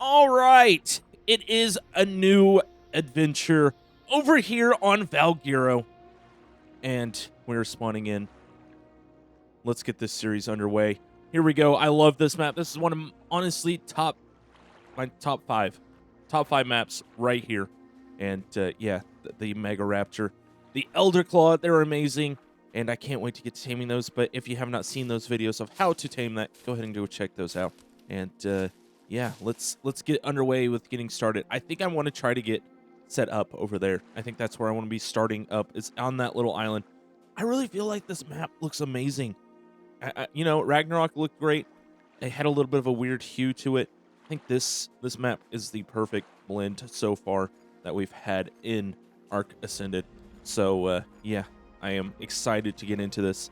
All right, it is a new adventure over here on Valguero, and we're spawning in. Let's get this series underway. Here we go. I love this map. This is one of honestly my top five maps right here. And yeah, the Mega Raptor, the Elder Claw, they're amazing, and I can't wait to get to taming those. But if you have not seen those videos of how to tame that, go ahead and go check those out. And yeah, let's get underway with getting started. I think I want to try to get set up over there. I think that's where I want to be starting up. Is on that little island. I really feel like this map looks amazing. You know, Ragnarok looked great. It had a little bit of a weird hue to it. I think this map is the perfect blend so far that we've had in Ark Ascended. So yeah, I am excited to get into this.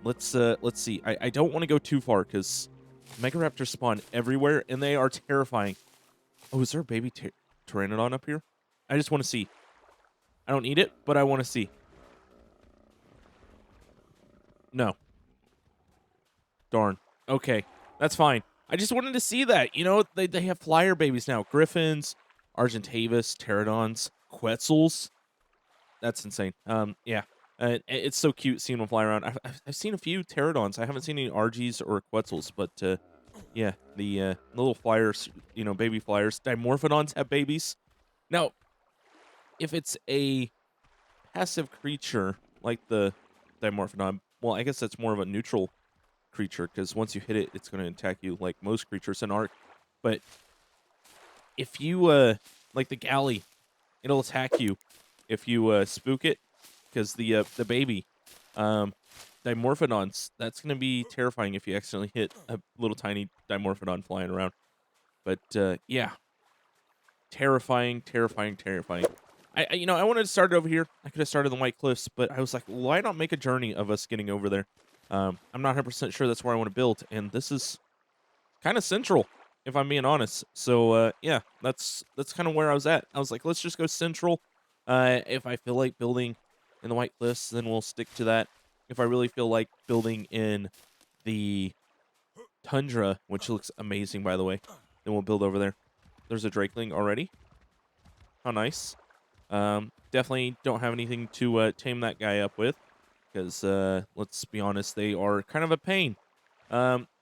Let's see. I don't want to go too far because Mega Raptors spawn everywhere and they are terrifying. Oh, is there a baby Pteranodon up here? I just want to see. I don't need it, but I want to see. No. Darn. Okay, that's fine. I just wanted to see that. You know, they have flyer babies now. Griffins, Argentavis, Pterodons, Quetzals. That's insane. Yeah. It's so cute seeing them fly around. I've seen a few Pterodons. I haven't seen any Argies or Quetzals, but yeah, the little flyers, you know, baby flyers. Dimorphodons have babies. Now, if it's a passive creature like the Dimorphodon, well, I guess that's more of a neutral creature because once you hit it, it's going to attack you like most creatures in Ark. But if you like the galley, it'll attack you if you spook it because the baby Dimorphodons, that's going to be terrifying if you accidentally hit a little tiny Dimorphodon flying around. But yeah, terrifying. You know, I wanted to start it over here. I could have started the White Cliffs, but I was like, why not make a journey of us getting over there? I'm not 100% sure that's where I want to build, and this is kind of central, if I'm being honest. So, yeah, that's kind of where I was at. I was like, let's just go central. If I feel like building in the White Cliffs, then we'll stick to that. If I really feel like building in the Tundra, which looks amazing, by the way, then we'll build over there. There's a Drakeling already. How nice. Definitely don't have anything to tame that guy up with. Because, let's be honest, they are kind of a pain.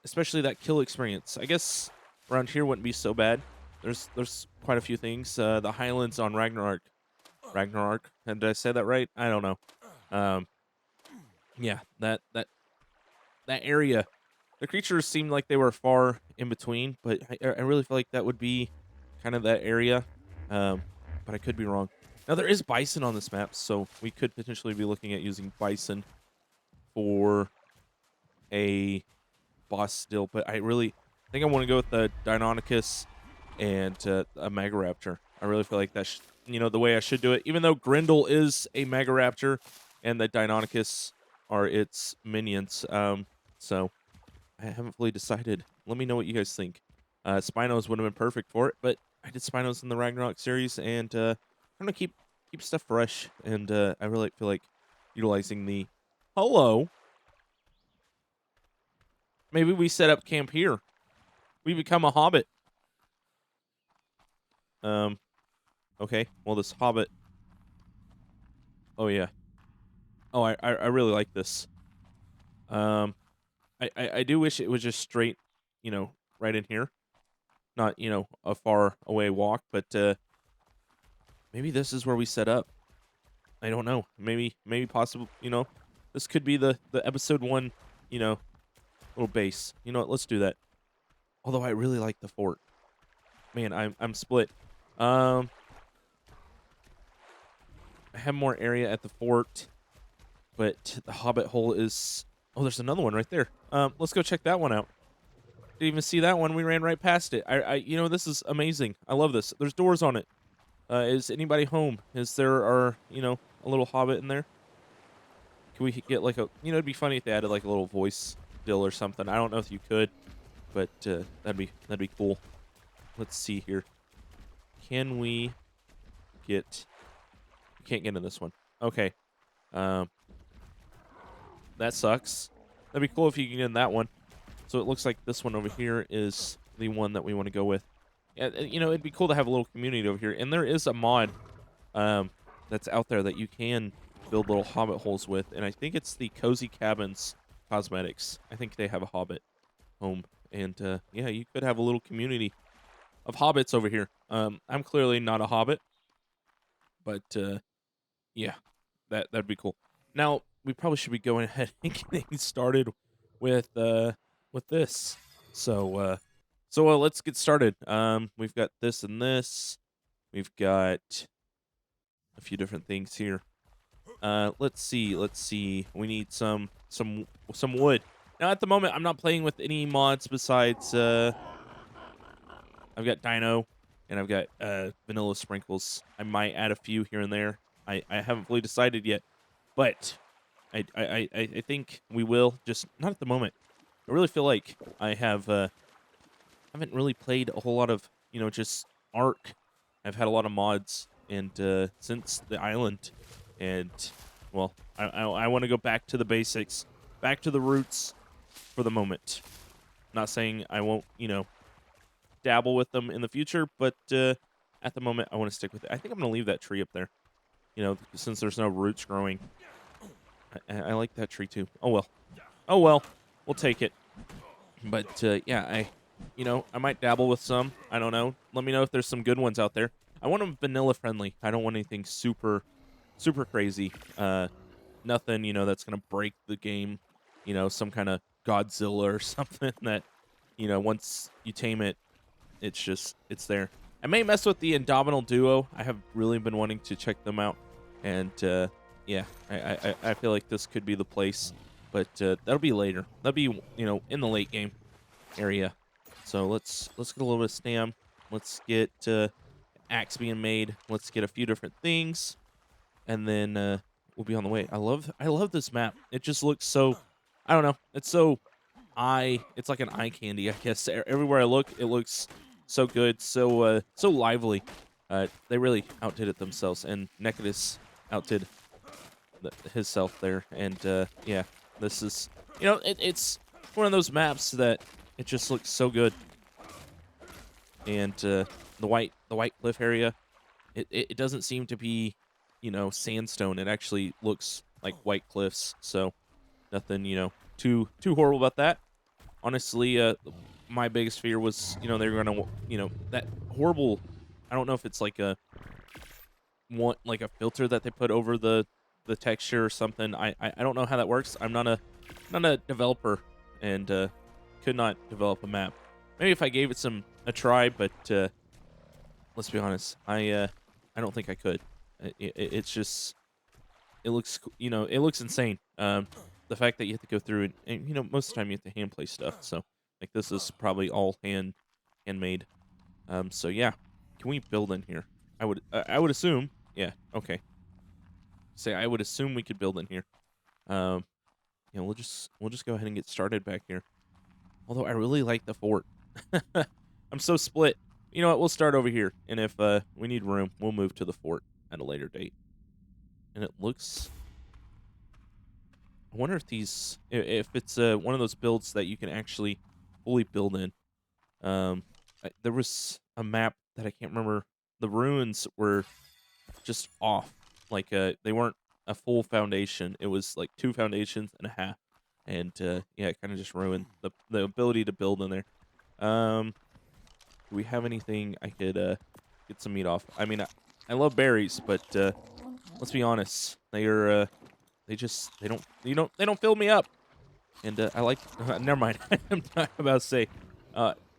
Especially that kill experience. I guess around here wouldn't be so bad. There's quite a few things. The Highlands on Ragnarok. Did I say that right? I don't know. Yeah, that area. The creatures seemed like they were far in between, but I really feel like that would be kind of that area. But I could be wrong. Now, there is bison on this map, so we could potentially be looking at using bison for a boss still. But I think I want to go with the Deinonychus and a Mega Raptor. I really feel like that's, you know, the way I should do it. Even though Grendel is a Mega Raptor and the Deinonychus are its minions. So I haven't fully decided. Let me know what you guys think. Spinos would have been perfect for it, but I did Spinos in the Ragnarok series, and I'm gonna keep stuff fresh, and I really feel like utilizing the hello. Maybe we set up camp here. We become a hobbit. Okay. Well, this hobbit. Oh yeah. Oh, I really like this. I do wish it was just straight, you know, right in here, not, you know, a far away walk, but maybe this is where we set up. I don't know. Maybe possible. You know, this could be the episode 1. You know, little base. You know what? Let's do that. Although I really like the fort. Man, I'm split. I have more area at the fort, but the Hobbit hole is. Oh, there's another one right there. Let's go check that one out. Didn't even see that one. We ran right past it. You know, this is amazing. I love this. There's doors on it. Is anybody home? Is there you know, a little hobbit in there? Can we get like a, you know, it'd be funny if they added like a little voice dill or something. I don't know if you could, but that'd be cool. Let's see here. Can we get? Can't get in this one. Okay. That sucks. That'd be cool if you can get in that one. So it looks like this one over here is the one that we want to go with. You know, it'd be cool to have a little community over here. And there is a mod um, that's out there that you can build little hobbit holes with, and I think it's the Cozy Cabins Cosmetics. I think they have a hobbit home, and yeah, you could have a little community of hobbits over here. I'm clearly not a hobbit, but yeah, that'd be cool. Now we probably should be going ahead and getting started with this. So let's get started. We've got this and this. We've got a few different things here. Let's see. Let's see. We need some wood. Now at the moment, I'm not playing with any mods besides I've got Dino and I've got Vanilla Sprinkles. I might add a few here and there. I haven't fully decided yet, but I think we will. Just not at the moment. I really feel like I haven't really played a whole lot of just Ark. I've had a lot of mods and since the island, and well, I want to go back to the basics, back to the roots for the moment. Not saying I won't dabble with them in the future, but at the moment I want to stick with it. I think I'm gonna leave that tree up there. Since there's no roots growing. I like that tree too. Oh well. Oh well. We'll take it. But yeah, I might dabble with some. I don't know. Let me know if there's some good ones out there. I want them vanilla friendly. I don't want anything super crazy. Nothing, that's gonna break the game. Some kind of Godzilla or something that, once you tame it, it's there. I may mess with the Indomitable Duo. I have really been wanting to check them out, and yeah, I feel like this could be the place, but that'll be later. That'll be in the late game area. So let's get a little bit of stam. Let's get axe being made. Let's get a few different things, and then we'll be on the way. I love this map. It just looks so, I don't know. It's so it's like an eye candy, I guess. Everywhere I look, it looks so good, so lively. They really outdid it themselves, and Nekidus outdid himself there. And yeah, this is it's one of those maps that it just looks so good. And the white cliff area, it doesn't seem to be sandstone. It actually looks like white cliffs. So nothing too horrible about that. Honestly, my biggest fear was they were gonna that horrible. I don't know if it's like a filter that they put over the texture or something. I don't know how that works. I'm not a developer, and could not develop a map. Maybe if I gave it a try, but let's be honest, I don't think I could. It's just it looks it looks insane. The fact that you have to go through and most of the time you have to hand play stuff. So like this is probably all handmade. So yeah, can we build in here? I would assume. Yeah. Okay. Say I would assume we could build in here. We'll just go ahead and get started back here. Although I really like the fort. I'm so split. You know what? We'll start over here, and if we need room, we'll move to the fort at a later date. And it looks. I wonder if it's one of those builds that you can actually fully build in. There was a map that I can't remember. The ruins were just off. Like they weren't a full foundation. It was like 2 foundations and a half. And yeah, it kind of just ruined the ability to build in there. Do we have anything I could get some meat off? I mean, I love berries, but let's be honest, they don't fill me up. And I like never mind. I'm not about to say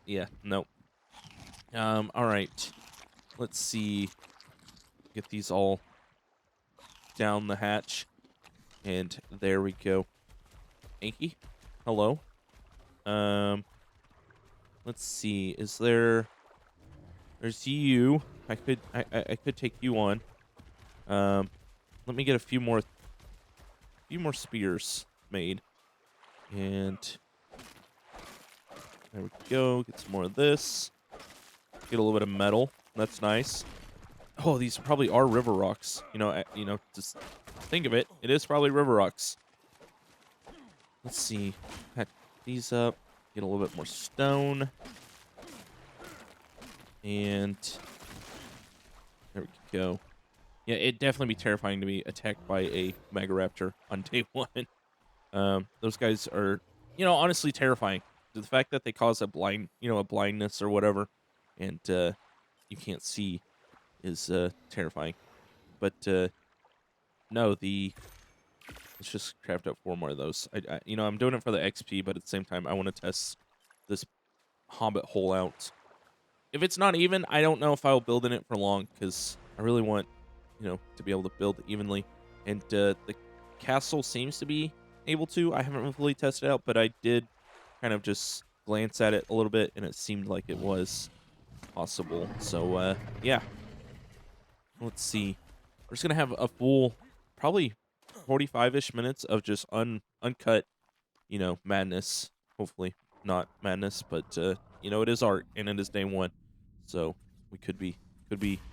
yeah, no. All right. Let's see. Get these all down the hatch. And there we go. Anky, hello. Let's see. Is there's you. I could take you on. Let me get a few more spears made. And there we go. Get some more of this. Get a little bit of metal. That's nice. Oh, these probably are river rocks. Just think of it. It is probably river rocks. Let's see. Pack these up. Get a little bit more stone. And there we go. Yeah, it'd definitely be terrifying to be attacked by a Megaraptor on day one. Those guys are, honestly terrifying. The fact that they cause a blindness or whatever, and you can't see is terrifying. But no, let's just craft up 4 more of those. I'm doing it for the XP, but at the same time, I want to test this Hobbit hole out. If it's not even, I don't know if I'll build in it for long because I really want, to be able to build evenly. And the castle seems to be able to. I haven't fully tested it out, but I did kind of just glance at it a little bit, and it seemed like it was possible. So, yeah. Let's see. We're just going to have a full, probably 45-ish minutes of just uncut, madness. Hopefully not madness, but, it is art, and it is day one. So we could be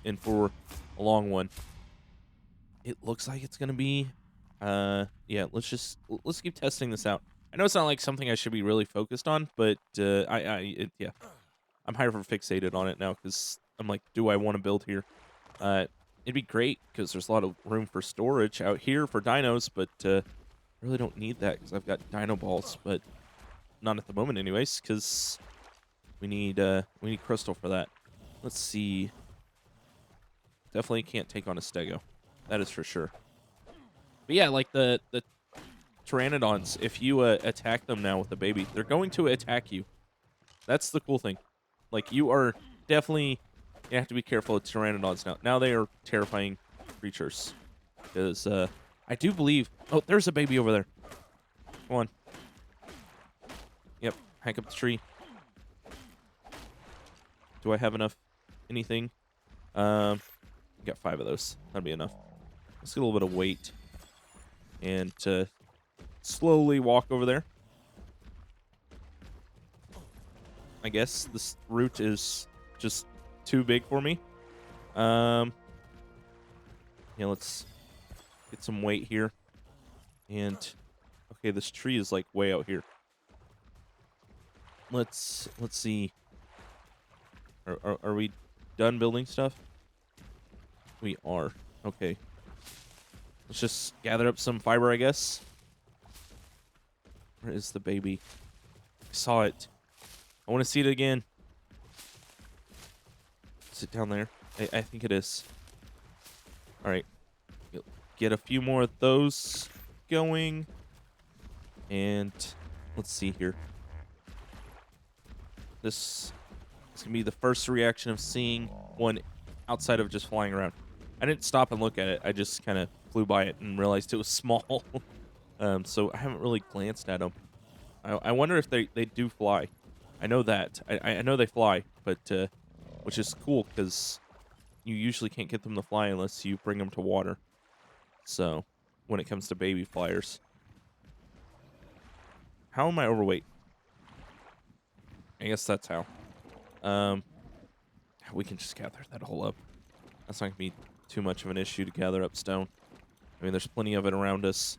in for a long one. It looks like it's gonna be, yeah. Let's keep testing this out. I know it's not like something I should be really focused on, but yeah, I'm hyper fixated on it now because I'm like, do I want to build here? It'd be great because there's a lot of room for storage out here for dinos, but I really don't need that because I've got dino balls, but not at the moment, anyways, because we need crystal for that. Let's see. Definitely can't take on a stego. That is for sure. But yeah, like the pteranodons, if you attack them now with a baby, they're going to attack you. That's the cool thing. Like, you are definitely, you have to be careful of pteranodons now. Now they are terrifying creatures. Because I do believe, oh, there's a baby over there. Come on. Yep, hike up the tree. Do I have enough anything? Got 5 of those. That'll be enough. Let's get a little bit of weight. And slowly walk over there. I guess this route is just too big for me. Yeah, let's get some weight here. And okay, this tree is like way out here. Let's see. Are we done building stuff? We are. Okay. Let's just gather up some fiber, I guess. Where is the baby? I saw it. I want to see it again. Is it down there? I think it is. All right. Get a few more of those going. And let's see here. This is going to be the first reaction of seeing one outside of just flying around. I didn't stop and look at it. I just kind of flew by it and realized it was small. So I haven't really glanced at them. I wonder if they do fly. I know that. I know they fly, but which is cool because you usually can't get them to fly unless you bring them to water. So when it comes to baby flyers. How am I overweight? I guess that's how. We can just gather that whole up. That's not going to be too much of an issue to gather up stone. I mean, there's plenty of it around us.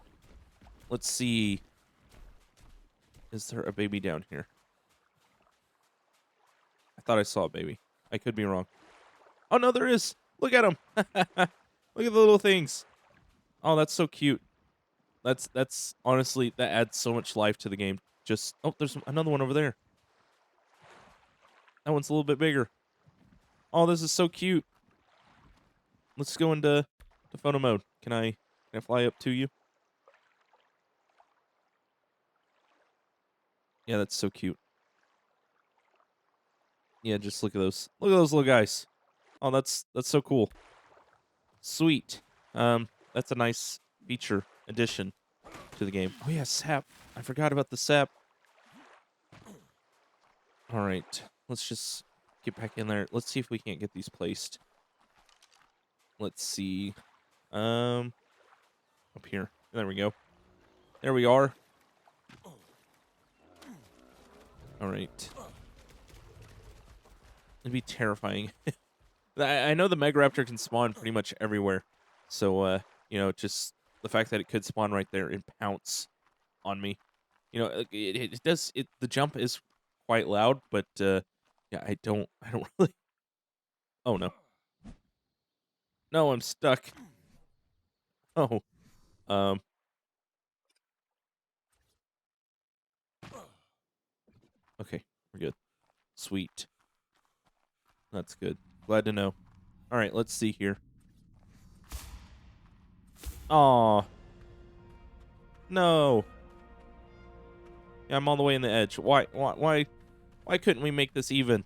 Let's see. Is there a baby down here? I thought I saw a baby. I could be wrong. Oh, no, there is. Look at him. Look at the little things. Oh, that's so cute. That's honestly, that adds so much life to the game. Just, oh, there's another one over there. That one's a little bit bigger. Oh, this is so cute. Let's go into photo mode. Can I fly up to you? Yeah, that's so cute. Yeah, just look at those. Look at those little guys. Oh, that's so cool. Sweet. That's a nice feature addition to the game. Oh yeah, sap. I forgot about the sap. All right, let's just get back in there. Let's see if we can't get these placed. Let's see. Up here. There we go. There we are. All right. It'd be terrifying. I know the Megaraptor can spawn pretty much everywhere. So, just the fact that it could spawn right there and pounce on me. It does, the jump is quite loud, but, yeah, I don't really Oh, no. No, I'm stuck. Oh. Um. Okay, we're good. Sweet. That's good. Glad to know. All right, let's see here. Aw. No. Yeah, I'm all the way in the edge. Why couldn't we make this even?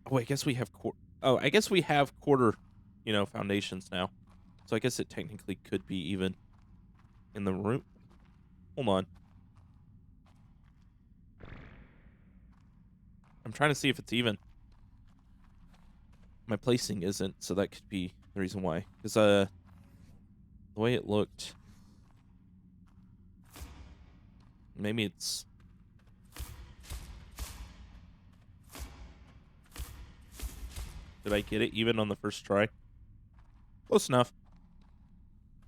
Oh, I guess we have I guess we have quarter, foundations now. So I guess it technically could be even in the room. Hold on. I'm trying to see if it's even. My placing isn't, so that could be the reason why. Because the way it looked, maybe it's. Did I get it even on the first try? Close enough.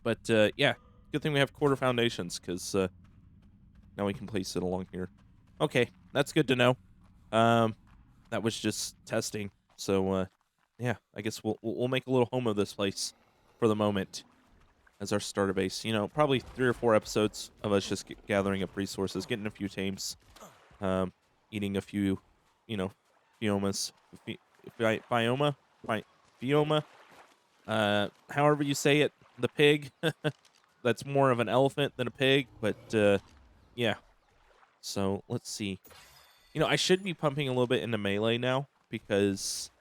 But yeah, good thing we have quarter foundations because now we can place it along here. Okay, that's good to know. That was just testing. So yeah, I guess we'll make a little home of this place for the moment as our starter base. Probably 3 or 4 episodes of us just gathering up resources, getting a few tames, eating a few, you know, biomas, bioma, bioma, however you say it. The pig. That's more of an elephant than a pig, but yeah. So let's see. I should be pumping a little bit into melee now because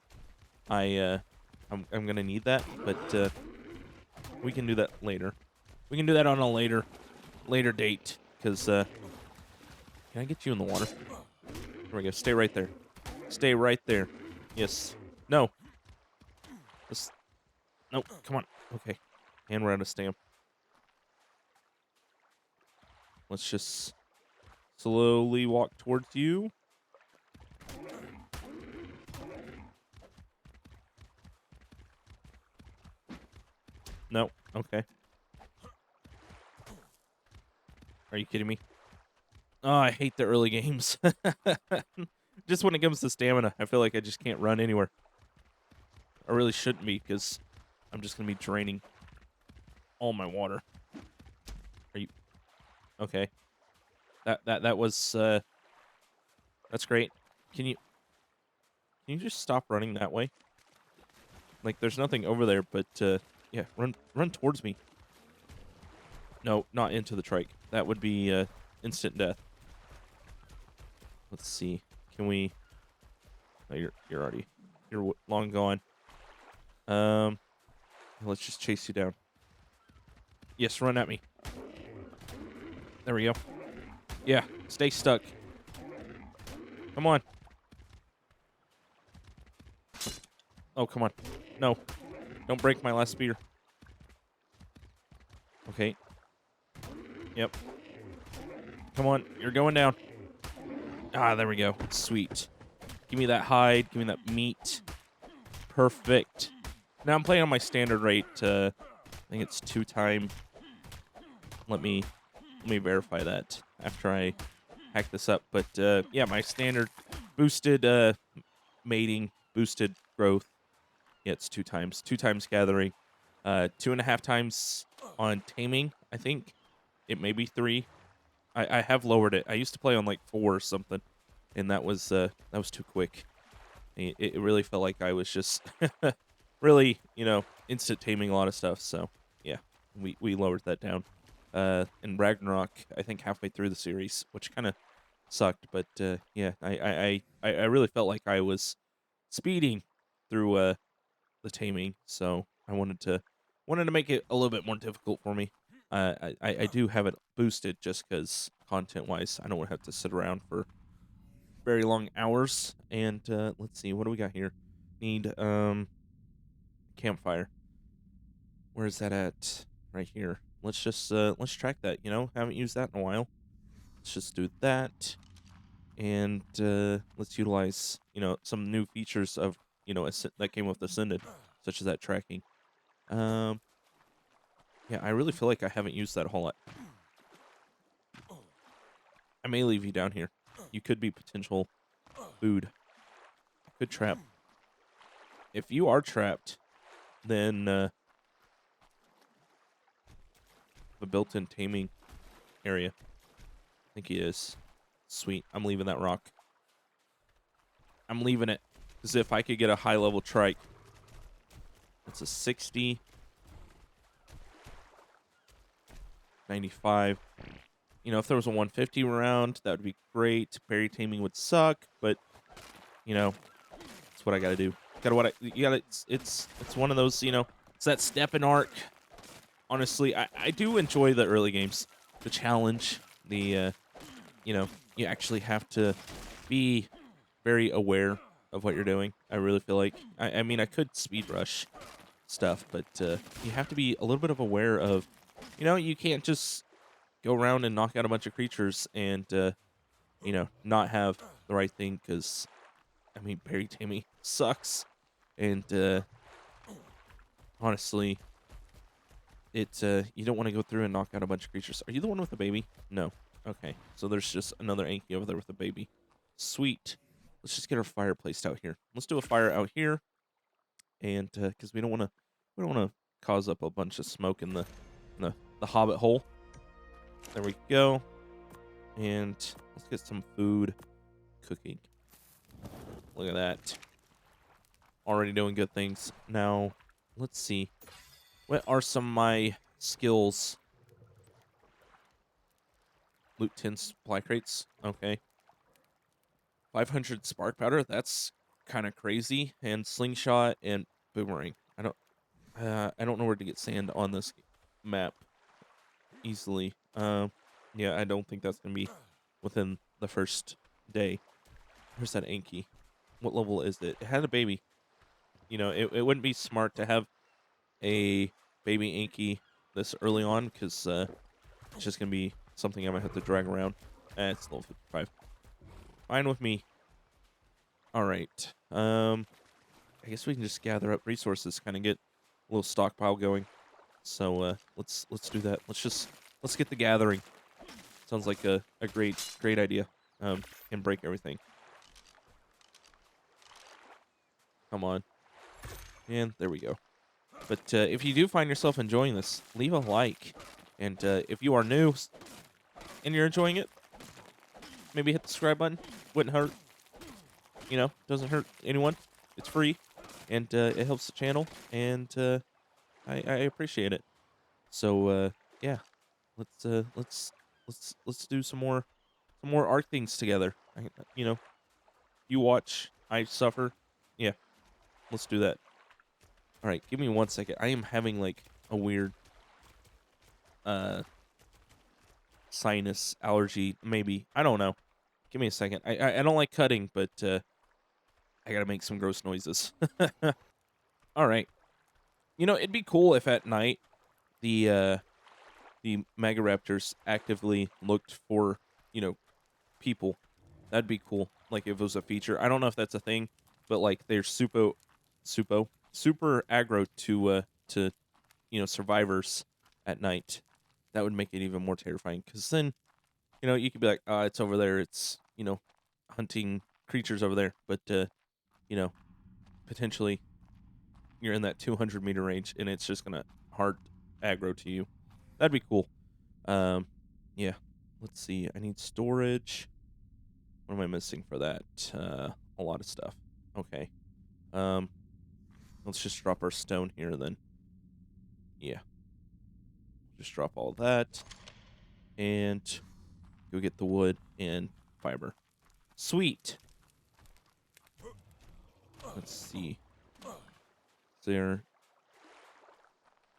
I'm gonna need that, but we can do that later. We can do that on a later date because can I get you in the water? There we go. Stay right there. Stay right there. Yes. No. Let's, no. Come on. Okay. And we're out of stamp. Let's just slowly walk towards you. No. Okay. Are you kidding me? Oh, I hate the early games. Just when it comes to stamina, I feel like I just can't run anywhere. I really shouldn't be because I'm just going to be draining all my water. Are you... Okay. That was, that's great. Can you just stop running that way? Like, there's nothing over there, but, yeah, run towards me. No, not into the trike. That would be, instant death. Let's see. Can we... Oh, you're already... You're long gone. Let's just chase you down. Yes, run at me. There we go. Yeah, stay stuck. Come on. Oh, come on. No. Don't break my last spear. Okay. Yep. Come on. You're going down. Ah, there we go. Sweet. Give me that hide. Give me that meat. Perfect. Now I'm playing on my standard rate. I think it's 2x. Let me verify that after I hack this up. But yeah, my standard boosted mating, boosted growth. Yeah, it's 2x. 2x gathering. 2.5x on taming, I think. It may be 3. I have lowered it. I used to play on like 4 or something, and that was too quick. It really felt like I was just really, instant taming a lot of stuff. So yeah, we lowered that down. In Ragnarok, I think halfway through the series, which kind of sucked, but yeah, I really felt like I was speeding through the taming, so I wanted to make it a little bit more difficult for me. I do have it boosted just because content-wise, I don't want to have to sit around for very long hours. And let's see, what do we got here? Need campfire. Where is that at? Right here. Let's just let's track that. Haven't used that in a while. Let's just do that, and let's utilize some new features of that came with Ascended, such as that tracking. Yeah, I really feel like I haven't used that a whole lot. I may leave you down here. You could be potential food. Good trap. if you are trapped, then the built-in taming area. I think he is. Sweet. I'm leaving that rock. I'm leaving it. As if I could get a high-level trike. That's a 60. 95. You know, if there was a 150 round, that would be great. Berry taming would suck, but, you know, that's what I gotta do. It's one of those, you know, it's that step in arc. Honestly, I do enjoy the early games. The challenge, the, you know, you actually have to be very aware of what you're doing. I really feel like, I mean, I could speed rush stuff, but you have to be a little bit of aware of, you know, you can't just go around and knock out a bunch of creatures and, you know, not have the right thing, because, I mean, berry taming sucks. And, honestly, it's, you don't want to go through and knock out a bunch of creatures. Are you the one with the baby? No. Okay. So there's just another Anki over there with a baby. Sweet. Let's just get our fire placed out here. Let's do a fire out here. And, because we don't want to cause up a bunch of smoke in the hobbit hole. There we go. And let's get some food cooking. Look at that. Already doing good things. Now, let's see. What are some of my skills? Loot 10 supply crates. Okay. 500 spark powder. That's kind of crazy. And slingshot and boomerang. I don't know where to get sand on this map easily. Yeah, I don't think that's gonna be within the first day. Where's that Anki? What level is it? It had a baby. You know, it wouldn't be smart to have a baby Anki this early on, because it's just gonna be something I might have to drag around. It's level 55. Fine with me. All right. I guess we can just gather up resources, kind of get a little stockpile going. So let's do that. Let's get the gathering. Sounds like a great idea. And break everything. Come on. And there we go. But if you do find yourself enjoying this, leave a like. And if you are new and you're enjoying it, maybe hit the subscribe button. Wouldn't hurt. You know, doesn't hurt anyone. It's free, and it helps the channel, and I appreciate it. So yeah, let's do some more Arc things together. You know, you watch, I suffer. Yeah, let's do that. All right, give me 1 second. I am having like a weird sinus allergy, maybe. I don't know. Give me a second. I don't like cutting, but I gotta make some gross noises. All right. You know, it'd be cool if at night the Megaraptors actively looked for, you know, people. That'd be cool. Like if it was a feature. I don't know if that's a thing, but like they're super aggro to you know, survivors at night. That would make it even more terrifying, because then, you know, you could be like, it's over there. It's, you know, hunting creatures over there. But, you know, potentially you're in that 200-meter range, and it's just going to hard aggro to you. That'd be cool. Yeah. Let's see. I need storage. What am I missing for that? A lot of stuff. Okay. Let's just drop our stone here, then. Yeah. Just drop all that. And go get the wood and fiber. Sweet. Let's see. There.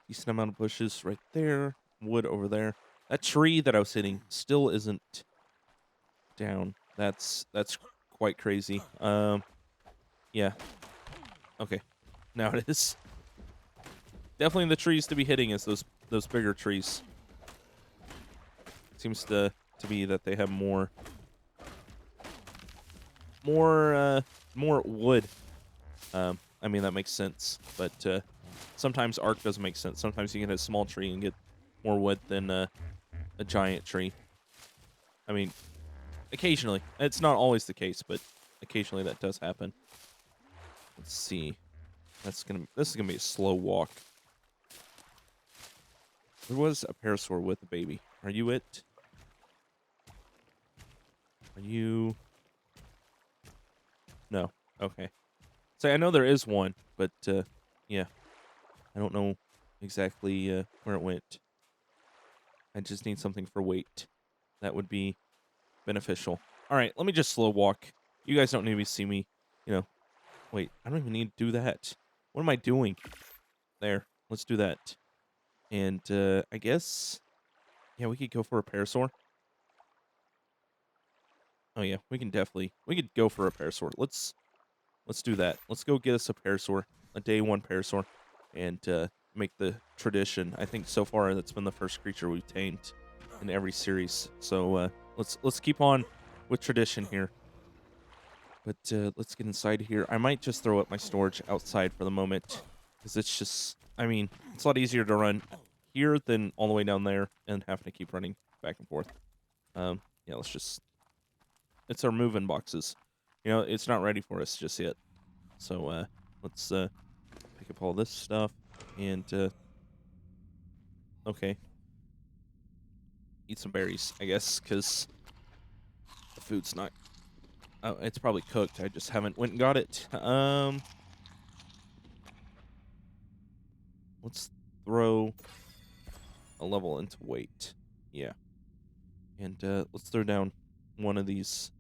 Decent amount of bushes right there. Wood over there. That tree that I was hitting still isn't down. That's quite crazy. Yeah. Okay. Now it is. Definitely the trees to be hitting is those bigger trees. Seems to be that they have more wood. I mean, that makes sense, but sometimes arc doesn't make sense. Sometimes you can hit a small tree and get more wood than a giant tree. I mean, occasionally. It's not always the case, but occasionally that does happen. Let's see. This is gonna be a slow walk. There was a parasaur with a baby. Are you it? Are you? No. Okay. So I know there is one, but yeah, I don't know exactly where it went. I just need something for weight. That would be beneficial. All right, let me just slow walk. You guys don't need to see me. You know, wait, I don't even need to do that. What am I doing? There, let's do that. And I guess, yeah, we could go for a parasaur. Oh yeah, we could go for a parasaur. Let's do that. Let's go get us a parasaur, a day one parasaur, and make the tradition. I think so far that's been the first creature we've tamed in every series. So let's keep on with tradition here. But let's get inside here. I might just throw up my storage outside for the moment, because it's just, I mean, it's a lot easier to run here than all the way down there and having to keep running back and forth. Yeah, it's our moving boxes. You know, it's not ready for us just yet. So let's pick up all this stuff and okay, eat some berries, I guess, because the food's not. Oh, it's probably cooked. I just haven't went and got it. Let's throw a level into weight. Yeah, and let's throw down one of those,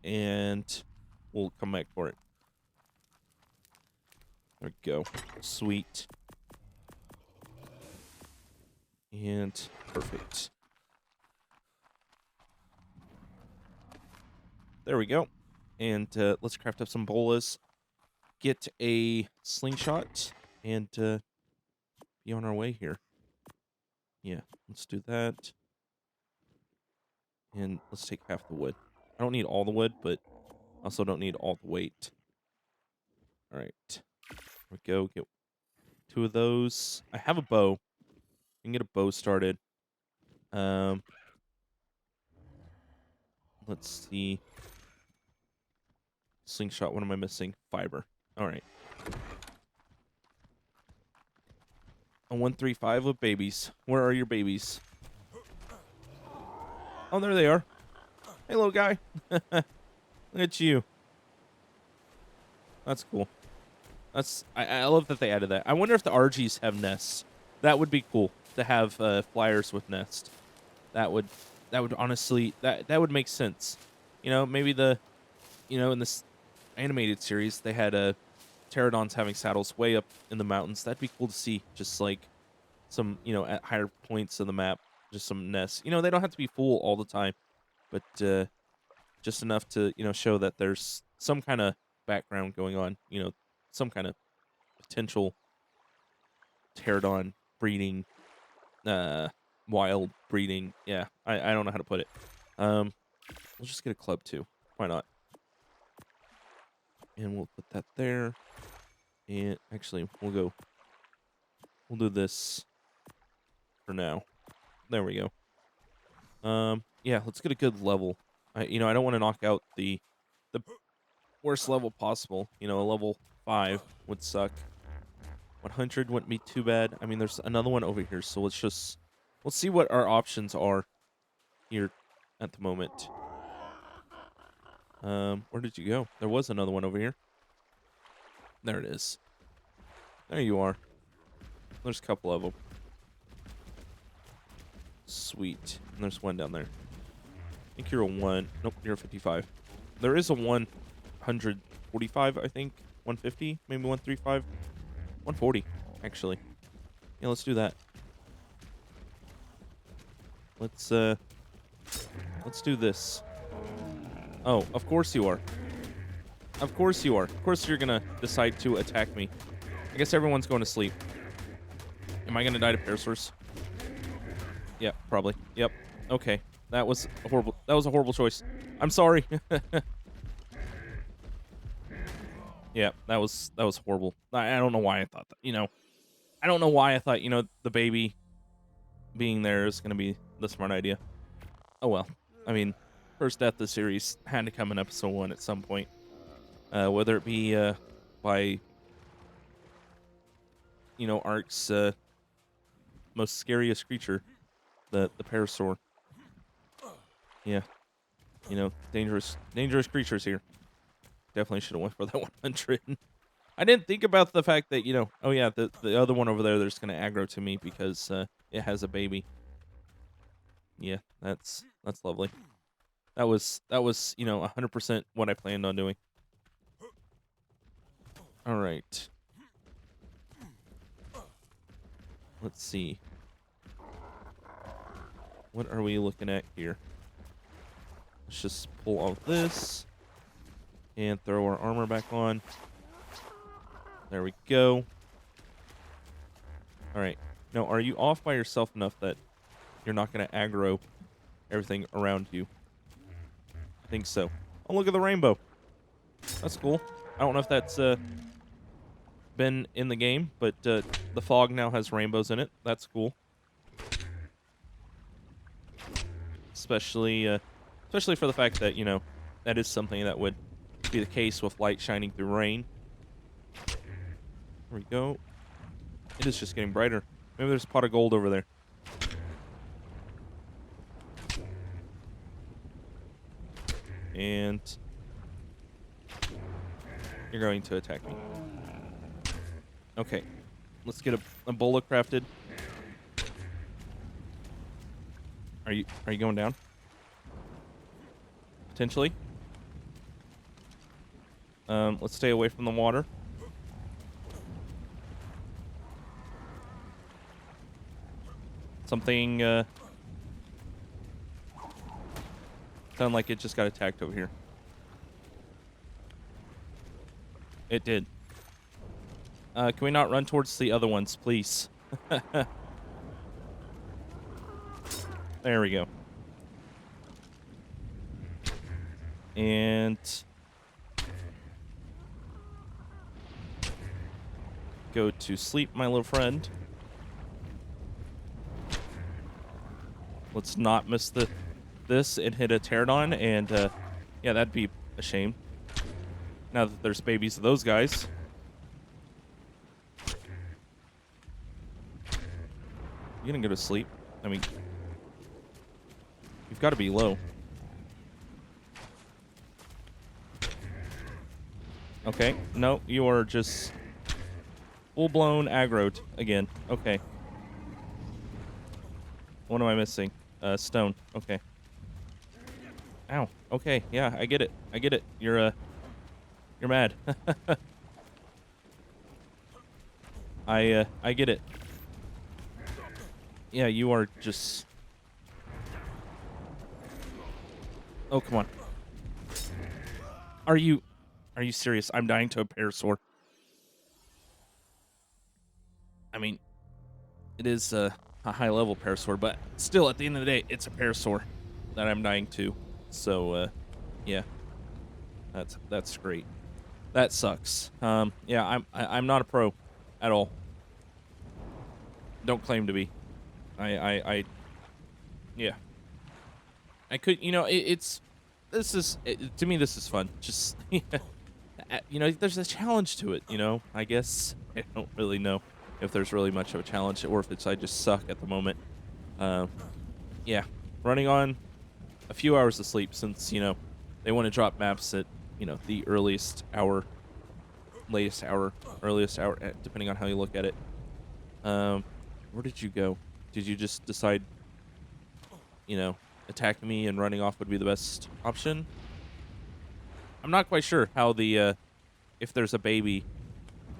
and we'll come back for it. There we go. Sweet. And perfect. There we go. And let's craft up some bolas. Get a slingshot and be on our way here. Yeah, let's do that. And let's take half the wood. I don't need all the wood, but also don't need all the weight. All right. There we go. Get 2 of those. I have a bow. I can get a bow started. Let's see. Slingshot, what am I missing? Fiber. All right. A 135 with babies. Where are your babies? Oh, there they are. Hey, little guy. Look at you. That's cool. I love that they added that. I wonder if the RGs have nests. That would be cool to have flyers with nests. That would honestly that would make sense. You know, maybe in this animated series they had pterodons having saddles way up in the mountains. That'd be cool to see. Just like some, at higher points of the map, just some nests. They don't have to be full all the time, but just enough to, show that there's some kind of background going on, some kind of potential pterodon breeding, wild breeding. Yeah, I don't know how to put it. We'll just get a club too. Why not? And we'll put that there. And actually, we'll do this for now. There we go. Yeah, let's get a good level. I don't want to knock out the worst level possible. A level 5 would suck. 100 wouldn't be too bad. I mean, there's another one over here, so let's see what our options are here at the moment. Where did you go? There was another one over here. There it is. There you are. There's a couple of them. Sweet. And there's one down there. I think you're a 1. Nope, you're a 55. There is a 145, I think. 150, maybe 135. 140, actually. Yeah, let's do that. Let's do this. Oh, of course you are. Of course you are. Of course you're gonna decide to attack me. I guess everyone's going to sleep. Am I gonna die to parasaurs? Yeah, probably. Yep. Okay. That was a horrible choice. I'm sorry. Yeah, that was horrible. I don't know why I thought that. I don't know why I thought, the baby being there is going to be the smart idea. Oh well. I mean, first death of the series had to come in episode 1 at some point. Whether it be by, Ark's most scariest creature, the parasaur. Yeah, dangerous creatures here. Definitely should have went for that 100. I didn't think about the fact that, oh yeah, the other one over there that's going to aggro to me because it has a baby. Yeah, that's lovely. That was 100% what I planned on doing. All right. Let's see. What are we looking at here? Let's just pull off this and throw our armor back on. There we go. All right. Now, are you off by yourself enough that you're not going to aggro everything around you? I think so. Oh, look at the rainbow. That's cool. I don't know if that's been in the game, but the fog now has rainbows in it. That's cool. Especially for the fact that, that is something that would be the case with light shining through rain. There we go. It is just getting brighter. Maybe there's a pot of gold over there. And you're going to attack me. Okay. Let's get a bola crafted. Are you going down? Potentially. Let's stay away from the water. Something sounded like it just got attacked over here. It did. Can we not run towards the other ones, please? There we go. And go to sleep, my little friend. Let's not miss this and hit a pterodon, and yeah, that'd be a shame. Now that there's babies of those guys. You gonna go to sleep? I mean, you've got to be low. Okay, no, you are just full-blown aggroed again. Okay. What am I missing? Stone. Okay. Ow. Okay, yeah, I get it. I get it. You're mad. I get it. Yeah, you are just... Oh, come on. Are you serious? I'm dying to a parasaur. I mean, it is a high-level parasaur, but still, at the end of the day, it's a parasaur that I'm dying to. So, yeah, that's great. That sucks. Yeah, I'm not a pro at all. Don't claim to be. Yeah. I could, to me, this is fun. Just, there's a challenge to it, I guess. I don't really know if there's really much of a challenge or if it's I just suck at the moment. Yeah, running on a few hours of sleep since, they want to drop maps at, the earliest hour, latest hour, earliest hour, depending on how you look at it. Where did you go? Did you just decide, attacking me and running off would be the best option? I'm not quite sure how the, if there's a baby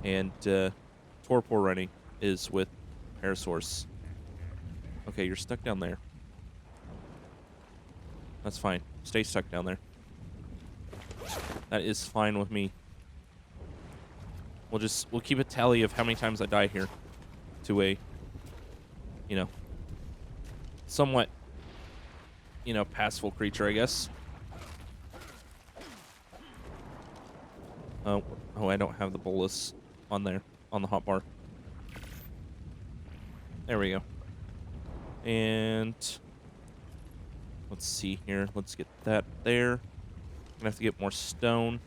and, torpor running is with parasaurs. Okay, you're stuck down there. That's fine. Stay stuck down there. That is fine with me. We'll keep a tally of how many times I die here to a, somewhat, passable creature, I guess. Oh, I don't have the bolus on there, on the hotbar. There we go. And let's see here. Let's get that there. Gonna have to get more stone.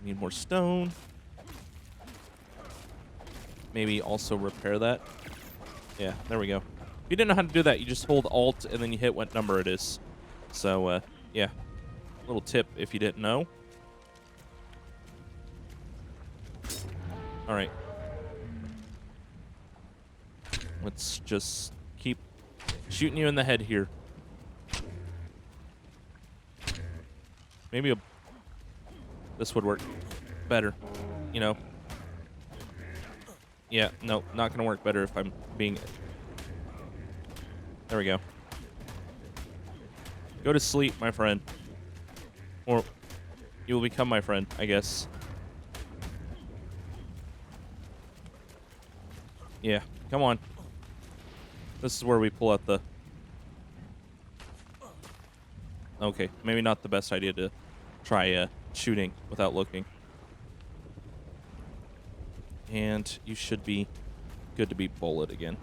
Need more stone. Maybe also repair that. Yeah, there we go. If you didn't know how to do that, you just hold Alt and then you hit what number it is. So, yeah. Little tip if you didn't know. All right. Let's just keep shooting you in the head here. Maybe this would work better, you know. Yeah, no, not going to work better if I'm being... There we go. Go to sleep, my friend. Or you will become my friend, I guess. Yeah, come on. This is where we pull out the... Okay, maybe not the best idea to try shooting without looking. And you should be good to be bullet again.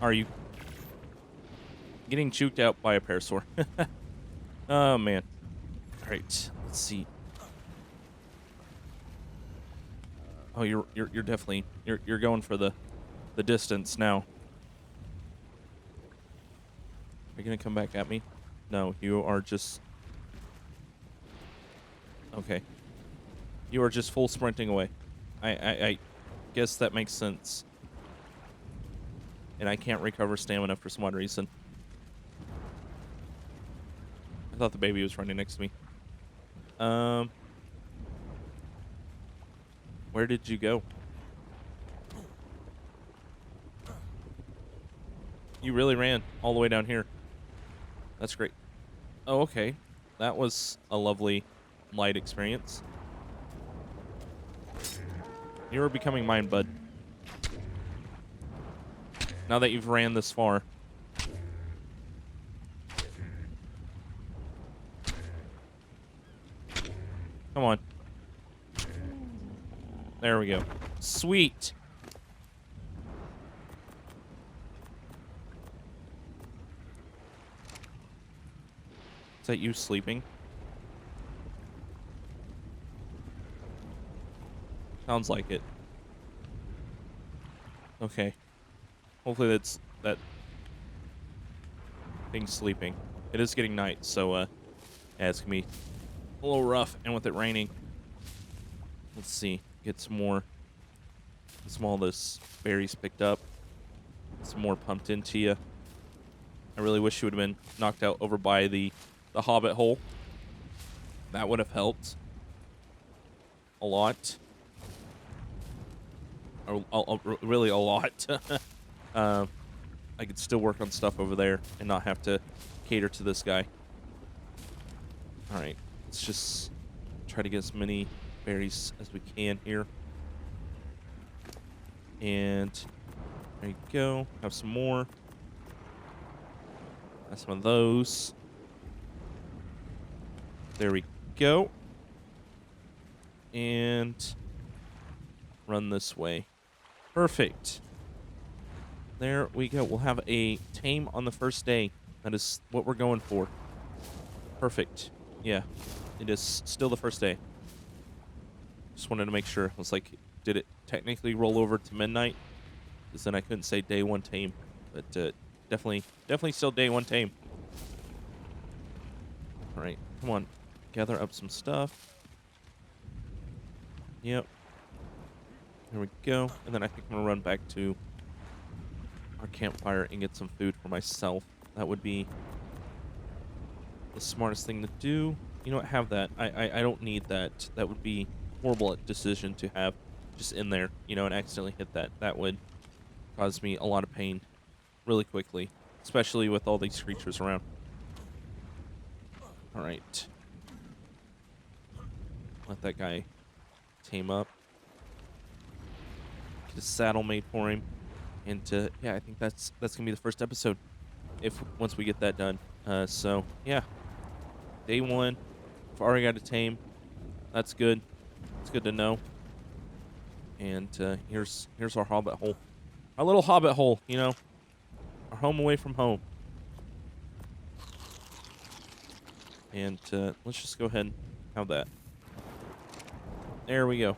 Are you getting juked out by a parasaur? Oh, man. All right, let's see. Oh, you're definitely you're going for the distance now. Are you gonna come back at me? No, you are just... Okay. You are just full sprinting away. I guess that makes sense. And I can't recover stamina for some odd reason. I thought the baby was running next to me. Where did you go? You really ran all the way down here. That's great. Oh, okay. That was a lovely light experience. You're becoming mine, bud. Now that you've ran this far. Come on. There we go. Sweet. Is that you sleeping? Sounds like it. Okay. Hopefully that's that thing's sleeping. It is getting night, so yeah, it's gonna be a little rough, and with it raining. Let's see. Get some more of this berries picked up. Some more pumped into you. I really wish you would have been knocked out over by the hobbit hole. That would have helped a lot. Really a lot. I could still work on stuff over there and not have to cater to this guy. All right, let's just try to get as many berries as we can here. And there you go. Have some more. Have some of those. There we go. And run this way. Perfect. There we go. We'll have a tame on the first day. That is what we're going for. Perfect. Yeah. It is still the first day. Just wanted to make sure. I was like, did it technically roll over to midnight? Because then I couldn't say day one tame. But definitely still day one tame. All right. Come on. Gather up some stuff. Yep. There we go. And then I think I'm going to run back to our campfire and get some food for myself. That would be the smartest thing to do. You know what? Have that. I don't need that. That would be a horrible decision to have just in there, you know, and accidentally hit that. That would cause me a lot of pain really quickly, especially with all these creatures around. All right. Let that guy tame up. Get a saddle made for him. And yeah, I think that's gonna be the first episode once we get that done. So yeah, day one. I've already got a tame. That's good. It's good to know. And here's our hobbit hole, our little hobbit hole. You know, our home away from home. And let's just go ahead and have that. There we go.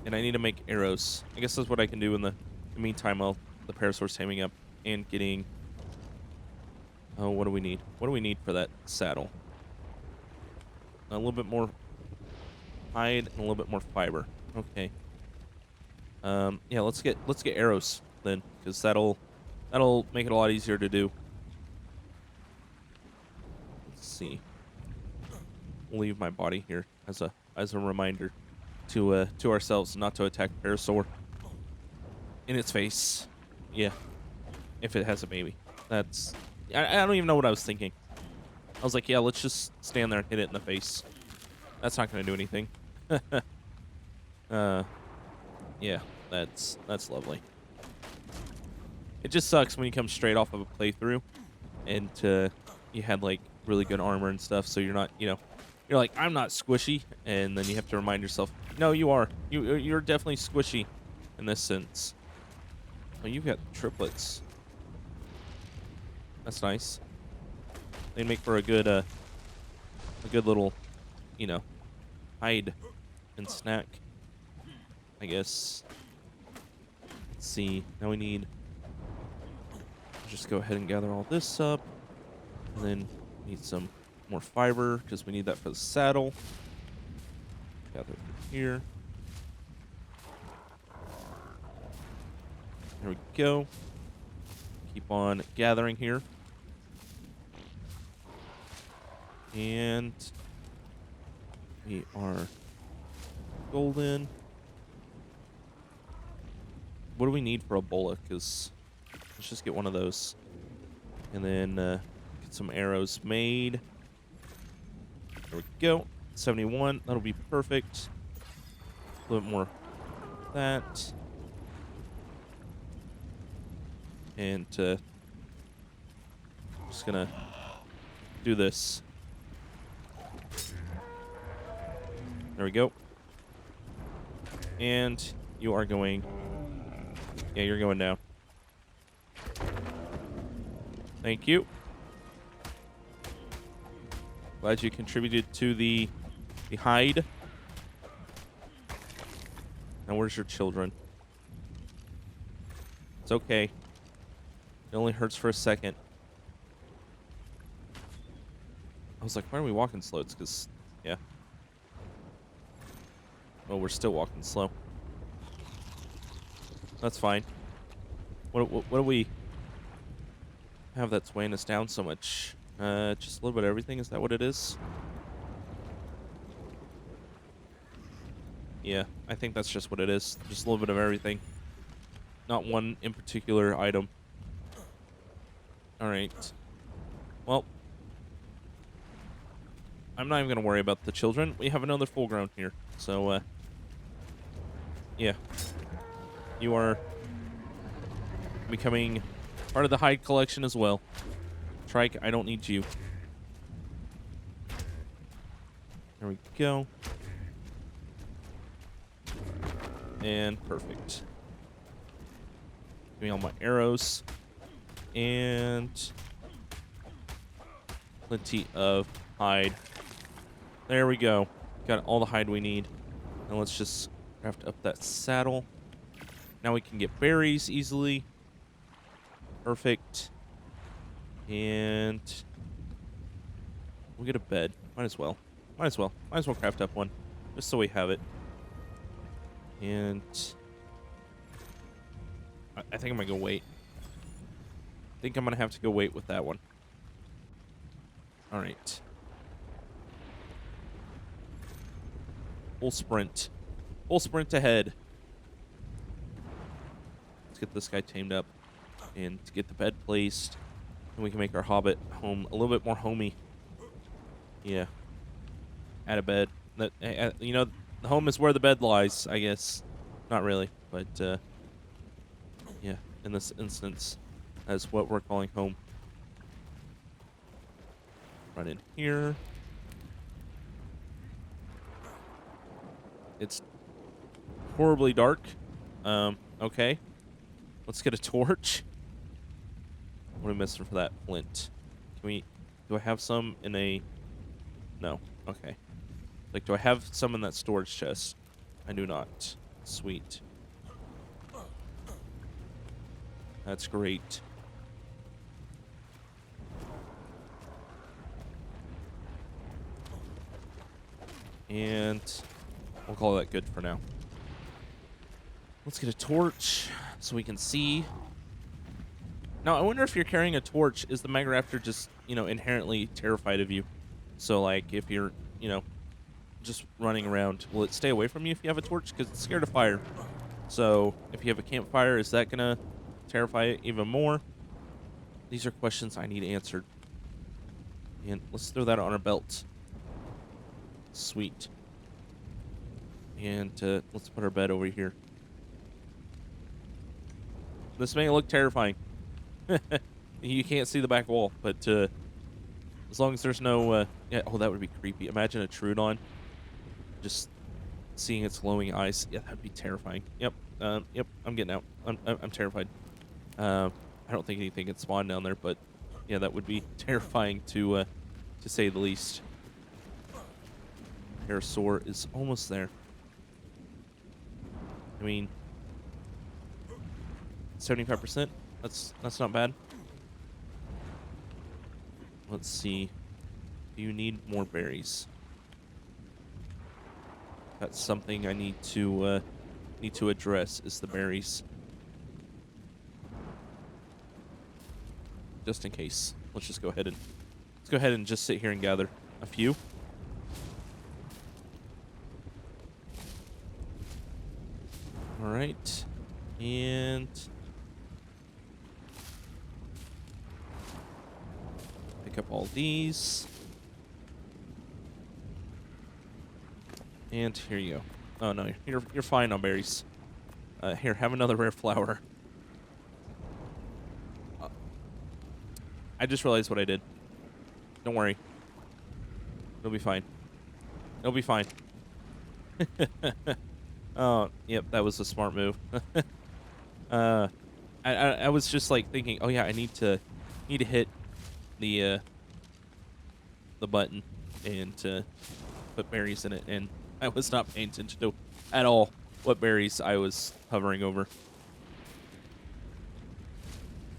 And I need to make arrows. I guess that's what I can do in the meantime while the parasaur's taming up and getting... Oh, what do we need? What do we need for that saddle? A little bit more hide and a little bit more fiber. Okay. Yeah, let's get arrows then, because that'll make it a lot easier to do. Let's see. We'll leave my body here as a reminder to ourselves not to attack parasaur in its face. Yeah, if it has a baby. That's I don't even know what I was thinking. I was like, yeah, let's just stand there and hit it in the face. That's not gonna do anything. Yeah, that's lovely. It just sucks when you come straight off of a playthrough and you had like really good armor and stuff, so you're not, you're like, I'm not squishy, and then you have to remind yourself, no, you are. You're definitely squishy in this sense. Oh, you've got triplets. That's nice. They make for a good little, hide and snack, I guess. Let's see. Now we need... Just go ahead and gather all this up. And then need some more fiber, because we need that for the saddle. Gather it here. There we go. Keep on gathering here. And we are golden. What do we need for a bola? Because let's just get one of those. And then get some arrows made. There we go. 71. That'll be perfect. A little bit more of that. And just gonna do this. There we go. And you are going... Yeah, you're going down. Thank you. Glad you contributed to the hide. Now where's your children? It's okay. It only hurts for a second. I was like, why are we walking slow? It's because, yeah. Well, we're still walking slow. That's fine. What do we have that's weighing us down so much? Just a little bit of everything. Is that what it is? Yeah, I think that's just what it is. Just a little bit of everything. Not one in particular item. Alright. Well, I'm not even going to worry about the children. We have another full grown here. So, yeah. You are becoming part of the hide collection as well. Trike, I don't need you. There we go. And perfect. Give me all my arrows. And plenty of hide. There we go. Got all the hide we need. Now let's just craft up that saddle. Now we can get berries easily. Perfect. And we'll get a bed. Might as well. Might as well craft up one. Just so we have it. And I think I'm gonna go wait. I think I'm gonna have to go wait with that one. Alright. Full sprint. Full sprint ahead. Let's get this guy tamed up. And to get the bed placed. And we can make our hobbit home a little bit more homey. Yeah. Add a bed. That, the home is where the bed lies, I guess. Not really, but yeah, in this instance, that's what we're calling home. Run in here. It's horribly dark. Okay. Let's get a torch. What am I missing for that? Flint. Do I have some in a No. Okay. Like, do I have some in that storage chest? I do not. Sweet. That's great. And we'll call that good for now. Let's get a torch so we can see. Now, I wonder if you're carrying a torch, is the Megaraptor just, inherently terrified of you? So, like, if you're, just running around, will it stay away from you if you have a torch? Because it's scared of fire. So, if you have a campfire, is that going to terrify it even more? These are questions I need answered. And let's throw that on our belt. Sweet. And let's put our bed over here. This may look terrifying. You can't see the back wall, but as long as there's no... yeah, oh, that would be creepy. Imagine a Troodon just seeing its glowing eyes. Yeah, that would be terrifying. Yep, yep, I'm getting out. I'm terrified. I don't think anything can spawn down there, but yeah, that would be terrifying to say the least. Parasaur is almost there. I mean, 75%. That's not bad. Let's see. Do you need more berries? That's something I need to address. Is the berries? Just in case. Let's go ahead and just sit here and gather a few. All right, and pick up all these. And here you go. Oh no, you're fine on berries. Here, have another rare flower. I just realized what I did. Don't worry. It'll be fine. It'll be fine. Oh, yep, that was a smart move. I was just like thinking, oh yeah, I need to hit the button and put berries in it, and I was not paying attention to at all what berries I was hovering over.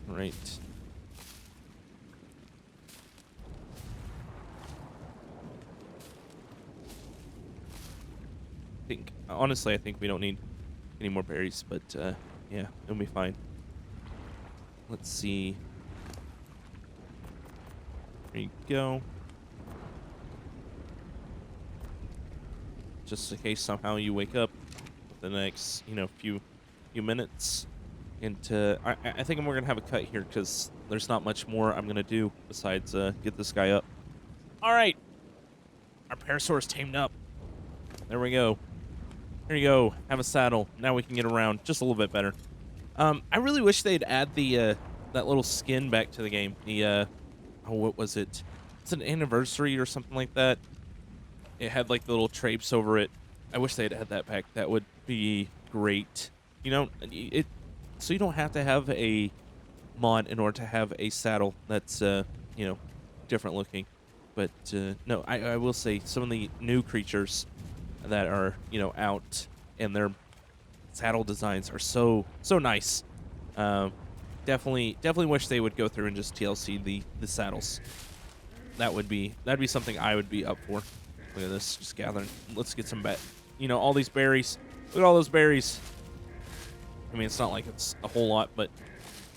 All right. Honestly, I think we don't need any more berries, but yeah, it'll be fine. Let's see. There you go. Just in case somehow you wake up the next, few minutes. And I think we're gonna have a cut here because there's not much more I'm gonna do besides get this guy up. All right, our Parasaur's tamed up. There we go. Here you go. Have a saddle. Now we can get around just a little bit better. I really wish they'd add the that little skin back to the game. The oh, what was it? It's an anniversary or something like that. It had like the little traipse over it. I wish they'd had that back. That would be great. So you don't have to have a mod in order to have a saddle that's different looking. But no, I will say some of the new creatures that are out, and their saddle designs are so nice. Definitely wish they would go through and just TLC the saddles. That'd be something I would be up for. Look at this, just gathering. Let's get some all these berries. Look at all those berries. I mean, it's not like it's a whole lot, but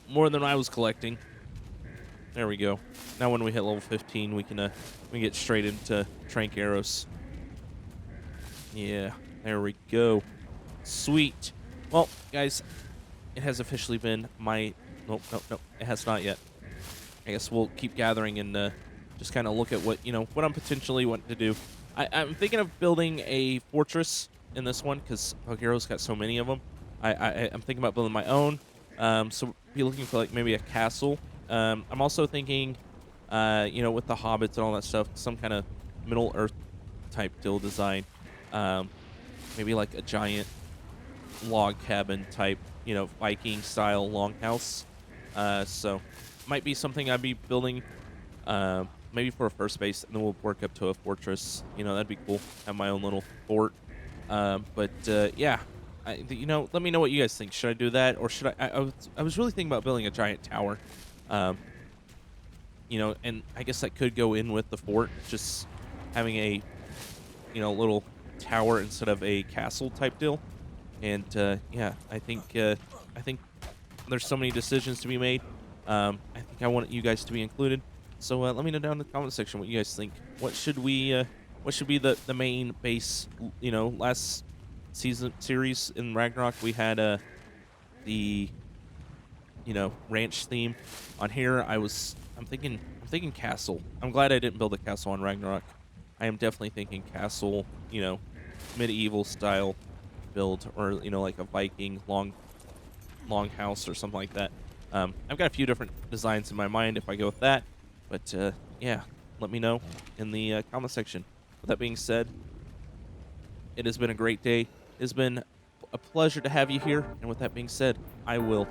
more than I was collecting. There we go. Now when we hit level 15, we can get straight into Trank Arrows. Yeah, there we go. Sweet. Well, guys, it has officially been my... Nope, it has not yet. I guess we'll keep gathering and just kind of look at what I'm potentially wanting to do. I'm thinking of building a fortress in this one because Valguero's got so many of them. I'm thinking about building my own. So we'll be looking for like maybe a castle. I'm also thinking, with the hobbits and all that stuff, some kind of Middle Earth type deal design. Maybe like a giant log cabin type, Viking style longhouse. So might be something I'd be building. maybe for a first base, and then we'll work up to a fortress. You know, that'd be cool. Have my own little fort. Yeah, let me know what you guys think. Should I do that, or should I was really thinking about building a giant tower. Um, and I guess that could go in with the fort, just having a little tower instead of a castle type deal. And yeah, I think there's so many decisions to be made. I think I want you guys to be included. So let me know down in the comment section what you guys think. What should be the main base? Last season series in Ragnarok we had the ranch theme. On here I'm thinking castle. I'm glad I didn't build a castle on Ragnarok. I am definitely thinking castle, medieval style build, or like a Viking long house or something like that. I've got a few different designs in my mind if I go with that, but yeah, let me know in the comment section. With that being said, it has been a great day. It's been a pleasure to have you here, and with that being said, I will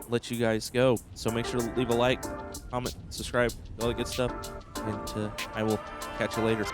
let you guys go. So make sure to leave a like, comment, subscribe, all that good stuff, and I will catch you later.